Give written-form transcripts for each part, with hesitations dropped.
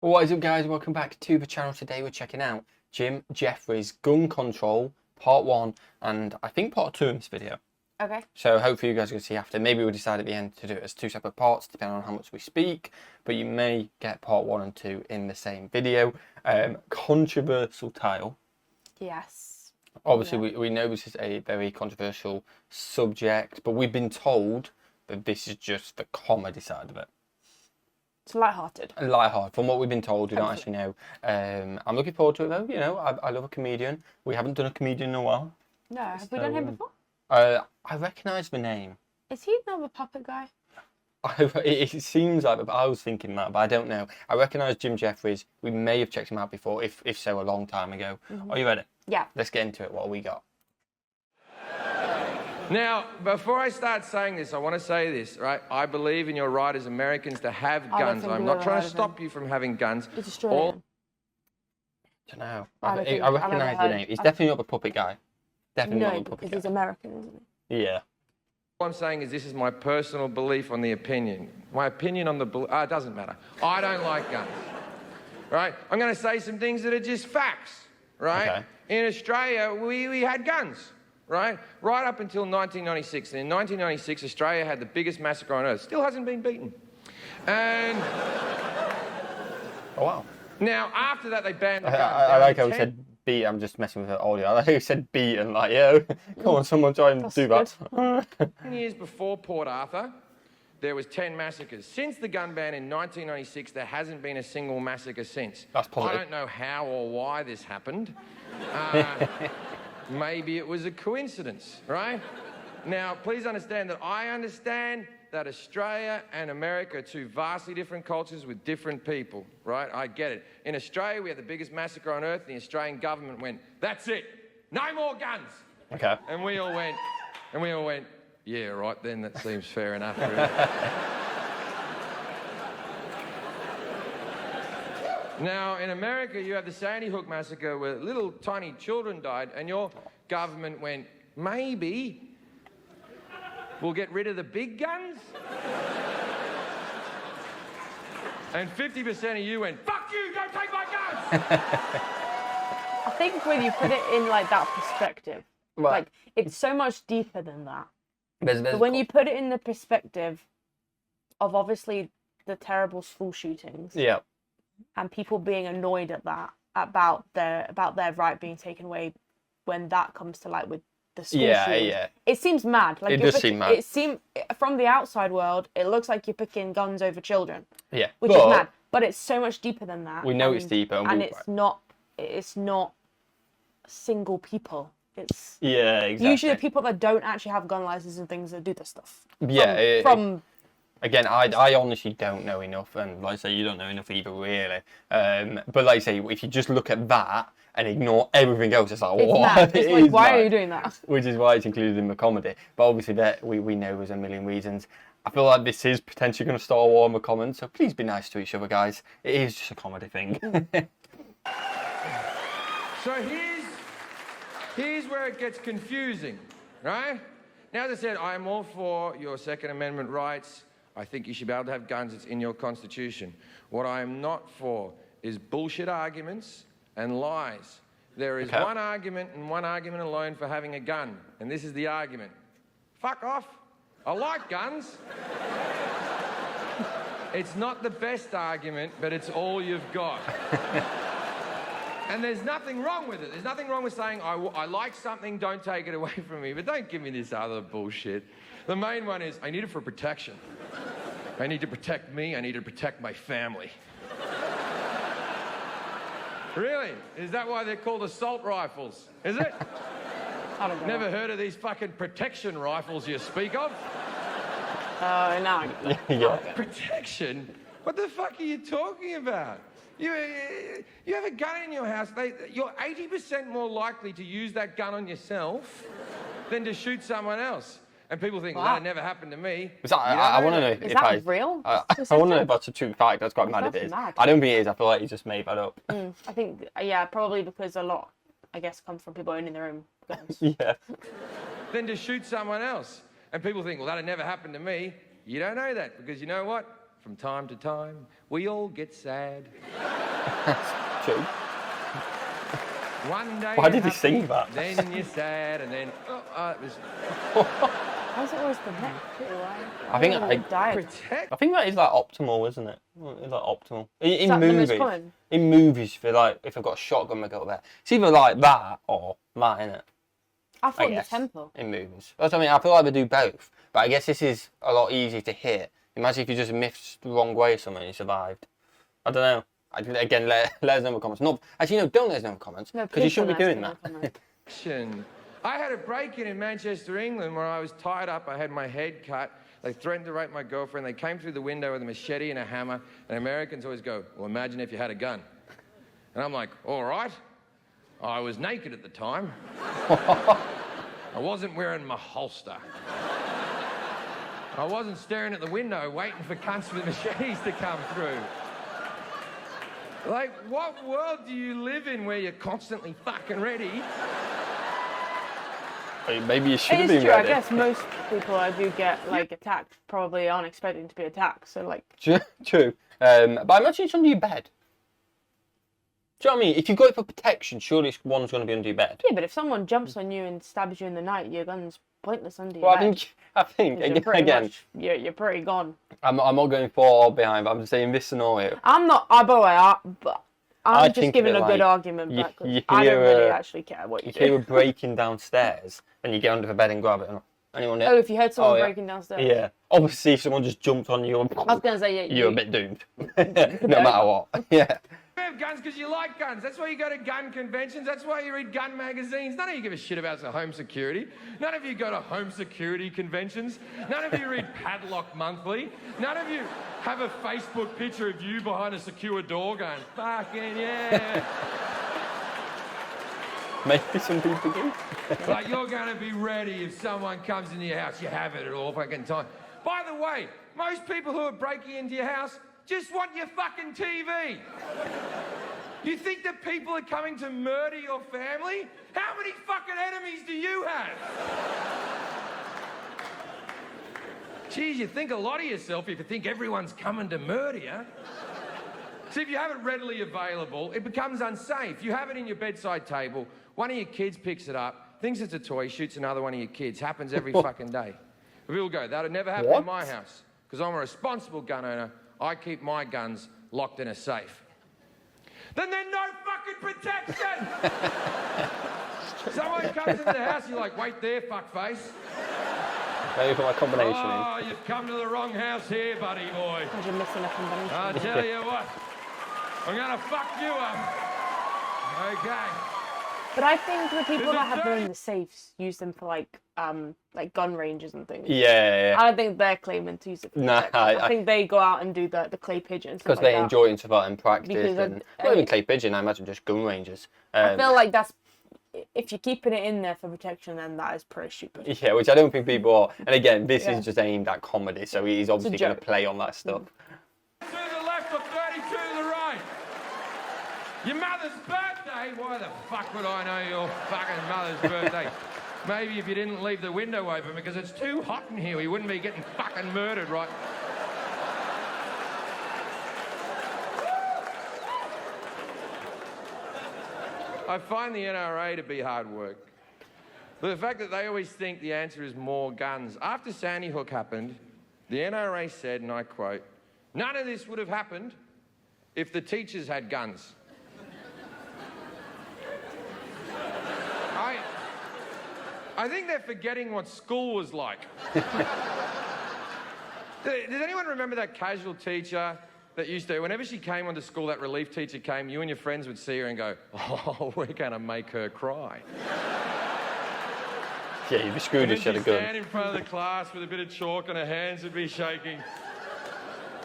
What is up, guys? Welcome back to the channel. Today we're checking out Jefferies gun control part 1 and I think part 2 in this video. Okay. So hopefully you guys can see after. Maybe we'll decide at the end to do it as 2 separate parts depending on how much we speak, but you may get part 1 and 2 in the same video. Controversial title. Yes. Obviously we know this is a very controversial subject, but we've been told that this is just the comedy side of it. It's lighthearted. Lighthearted. From what we've been told, we don't actually know. I'm looking forward to it though. You know, I love a comedian. We haven't done a comedian in a while. No, have we done him before? I recognise the name. Is he not the puppet guy? It seems like, but I was thinking that, but I don't know. I recognise Jim Jefferies. We may have checked him out before, if so, a long time ago. Are you ready? Yeah. Let's get into it. What have we got? Now, before I start saying this, I want to say this, right? I believe in your right as Americans to have guns. I'm not trying to stop you from having guns. It's Australian. I don't know. I recognise the name. He's definitely not the puppet guy. Definitely not the puppet guy. because he's American, isn't he? Yeah. All I'm saying is this is my personal belief on the opinion. My opinion on the... it doesn't matter. I don't like guns, right? I'm going to say some things that are just facts, right? Okay. In Australia, we had guns. Right up until 1996. And in 1996, Australia had the biggest massacre on earth. Still hasn't been beaten. And... Oh, wow. Now, after that, they banned the guns. I like how he said beat. I'm just messing with the audio. I like how he said beat and like, yeah, come on, someone try and do that. 10 years before Port Arthur, there was 10 massacres. Since the gun ban in 1996, there hasn't been a single massacre since. That's positive. I don't know how or why this happened. Maybe it was a coincidence, right? Now, please understand that I understand that Australia and America are two vastly different cultures with different people, right? I get it. In Australia, we had the biggest massacre on earth. The Australian government went, that's it, no more guns. Okay. And we all went, yeah, right then, that seems fair enough. Now, in America, you have the Sandy Hook massacre where little tiny children died, and your government went, maybe we'll get rid of the big guns? And 50% of you went, fuck you, don't take my guns! I think when you put it in like that perspective, Right. like it's so much deeper than that. There's But when you put it in the perspective of obviously the terrible school shootings, yeah. and people being annoyed at that, about their right being taken away, when that comes to light with the school shootings, it seems mad. Like it does seem mad. It seems from the outside world, it looks like you're picking guns over children. Yeah, which is mad. But it's so much deeper than that. We know it's deeper, and it's not single people. It's exactly. usually the people that don't actually have gun licenses and things that do this stuff. Again, I honestly don't know enough, and like I say, you don't know enough either, really. But like I say, if you just look at that and ignore everything else, it's like, what? It's like, why are you doing that? Which is why it's included in the comedy. But obviously, that we know there's a million reasons. I feel like this is potentially going to start a war in the comments, so please be nice to each other, guys. It is just a comedy thing. So here's where it gets confusing, right? Now, as I said, I'm all for your Second Amendment rights. I think you should be able to have guns. It's in your Constitution. What I am not for is bullshit arguments and lies. There is one argument and one argument alone for having a gun, and this is the argument. Fuck off. I like guns. It's not the best argument, but it's all you've got. And there's nothing wrong with it. There's nothing wrong with saying, I like something, don't take it away from me. But don't give me this other bullshit. The main one is, I need it for protection. I need to protect me. I need to protect my family. Really? Is that why they're called assault rifles? Is it? I don't know. Never heard of these fucking protection rifles you speak of? No. Yeah. Protection? What the fuck are you talking about? You have a gun in your house, you're 80% more likely to use that gun on yourself than to shoot someone else. And people think, well, that never happened to me. I want to know Is that real? I want to know if that's a true fact. That's quite mad if it is. Mad. I don't think it is. I feel like he just made that up. I think, probably because a lot, I guess, comes from people owning their own guns. Yeah. Than to shoot someone else. And people think, well, that never happened to me. You don't know that, because you know what? from time to time, we all get sad. True. One day Why you're did he happy, sing that? Then you're sad, and then it was Why is it always the neck too? I think protect. I think that is like optimal, isn't it? It's like optimal in that the most movies. common? In movies, for like if I've got a shotgun, make it up there. It's either like that or that, innit? I I thought the guess tempo. in movies. That's what I mean. I feel like they do both, but I guess this is a lot easier to hit. Imagine if you just missed the wrong way or something and you survived. I don't know. Again, let us know in the comments. No, actually, no, don't let us know in the comments because you shouldn't be doing that. I had a break-in in Manchester, England, where I was tied up. I had my head cut. They threatened to rape my girlfriend. They came through the window with a machete and a hammer. And Americans always go, well, imagine if you had a gun. And I'm like, all right. I was naked at the time. I wasn't wearing my holster. I wasn't staring at the window waiting for cunts with machetes to come through. Like, what world do you live in where you're constantly fucking ready? Maybe you should It have is been true. ready. I guess most people I do get like attacked probably aren't expecting to be attacked. So like. True. But I imagine it's under your bed. Do you know what I mean? If you go it for protection, surely one's going to be under your bed. Yeah, but if someone jumps on you and stabs you in the night, your gun's pointless under your Well, bed. I think again, You're pretty gone. I'm not going for or behind, but I'm just saying this scenario. I'm not. By the way, but I I'm just think giving of a it good like, argument. you- Back, 'cause you I don't hear, really actually care what you You do. hear a breaking downstairs, and you get under the bed and grab it. Anyone there? Oh, if you heard someone yeah. breaking downstairs. Yeah. Obviously, if someone just jumped on you, I was gonna say yeah. you're a bit doomed. No matter what. Yeah. You have guns because you like guns. That's why you go to gun conventions. That's why you read gun magazines. None of you give a shit about home security. None of you go to home security conventions. None of you read Padlock Monthly. None of you have a Facebook picture of you behind a secure door going, fucking yeah. Maybe some people do. Like, you're going to be ready if someone comes into your house. You have it at all fucking time. By the way, most people who are breaking into your house just want your fucking TV. You think that people are coming to murder your family? How many fucking enemies do you have? Geez, you think a lot of yourself if you think everyone's coming to murder you. See, if you have it readily available, it becomes unsafe. You have it in your bedside table, one of your kids picks it up, thinks it's a toy, shoots another one of your kids. Happens every fucking day. People go, that would never happen in my house. Because I'm a responsible gun owner. I keep my guns locked in a safe. Then there's no fucking protection! Someone comes into the house, you're like, wait there, fuckface. Maybe put my combination Oh, you've come to the wrong house here, buddy boy. You're missing a combination. I'll tell you what, I'm gonna fuck you up. Okay. But I think the people that have them in the safes use them for like gun ranges and things. Yeah. I don't think they're claiming to use it for Nah, protection. I think they go out and do the clay pigeon. Because they enjoy it and practice. Because And not even clay pigeon, I imagine just gun ranges. I feel like that's, if you're keeping it in there for protection, then that is pretty stupid. Yeah, which I don't think people are. And again, this is just aimed at comedy, so he's obviously going to play on that stuff. To the left or 32 to the right. Your mother's birthday? Why the fuck would I know your fucking mother's birthday? Maybe if you didn't leave the window open because it's too hot in here, we wouldn't be getting fucking murdered, right? I find the NRA to be hard work. But the fact that they always think the answer is more guns. After Sandy Hook happened, the NRA said, and I quote, "None of this would have happened if the teachers had guns." I think they're forgetting what school was like. Does anyone remember that casual teacher that used to, whenever she came onto school, that relief teacher came, you and your friends would see her and go, oh, we're going to make her cry. Yeah, you'd be screwed if she had a She'd gun. stand in front of the class with a bit of chalk and her hands would be shaking.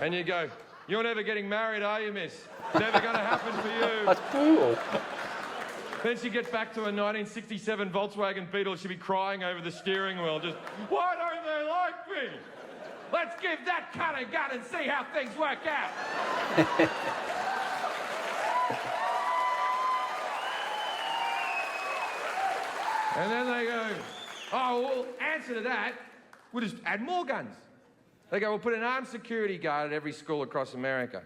And you go, you're never getting married, are you, miss? Never going to happen for you. That's brutal. Then she'd get back to a 1967 Volkswagen Beetle. She'd be crying over the steering wheel. Just, why don't they like me? Let's give that cunt a gun and see how things work out. And then they go, oh, well, answer to that, we'll just add more guns. They go, we'll put an armed security guard at every school across America.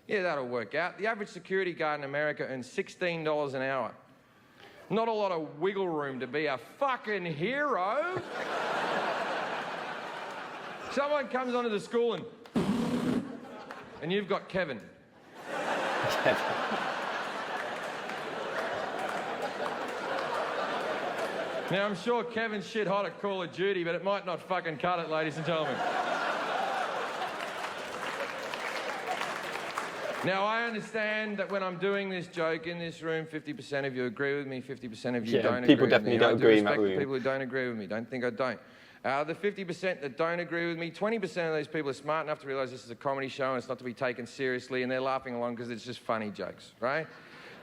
Yeah, that'll work out. The average security guard in America earns $16 an hour. Not a lot of wiggle room to be a fucking hero. Someone comes onto the school and you've got Kevin. Now, I'm sure Kevin's shit hot at Call of Duty, but it might not fucking cut it, ladies and gentlemen. Now, I understand that when I'm doing this joke in this room, 50% of you agree with me, 50% of you don't agree with me. People definitely don't agree in that room. People who don't agree with me, don't think I don't. The 50% that don't agree with me, 20% of those people are smart enough to realise this is a comedy show and it's not to be taken seriously, and they're laughing along because it's just funny jokes, right?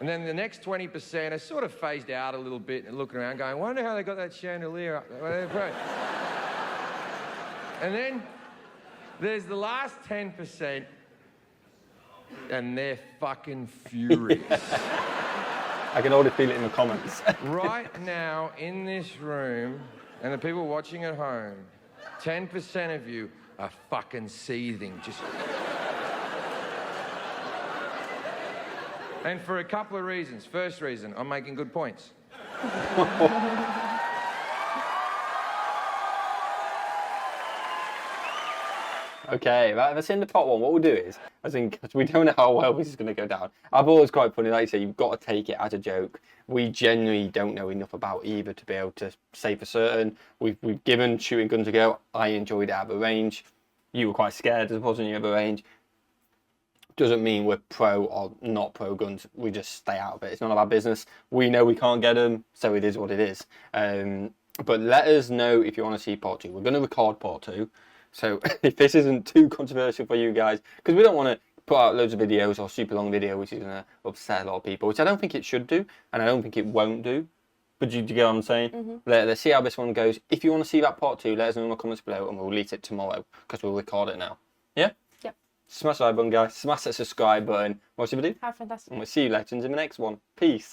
And then the next 20% are sort of phased out a little bit and looking around going, wonder how they got that chandelier up there. And then there's the last 10%, and they're fucking furious. I can already feel it in the comments. Right now, in this room, and the people watching at home, 10% of you are fucking seething. And for a couple of reasons. First reason, I'm making good points. Okay, right, that's in the pot one. What we'll do is, I think, because we don't know how well this is going to go down. I thought it was quite funny, like you say, you've got to take it as a joke. We genuinely don't know enough about either to be able to say for certain. We've given shooting guns a go. I enjoyed it at the range. You were quite scared as opposed to the range. Doesn't mean we're pro or not pro guns. We just stay out of it. It's none of our business. We know we can't get them, so it is what it is. But let us know if you want to see part 2. We're going to record part 2. So if this isn't too controversial for you guys, because we don't want to put out loads of videos or super long video, which is going to upset a lot of people, which I don't think it should do, and I don't think it won't do. But do you get what I'm saying? Mm-hmm. Let's see how this one goes. If you want to see that part 2, let us know in the comments below, and we'll release it tomorrow, because we'll record it now. Yeah? Smash the like button, guys. Smash that subscribe button. What should we do? Have fantastic. And we'll see you legends in the next one. Peace.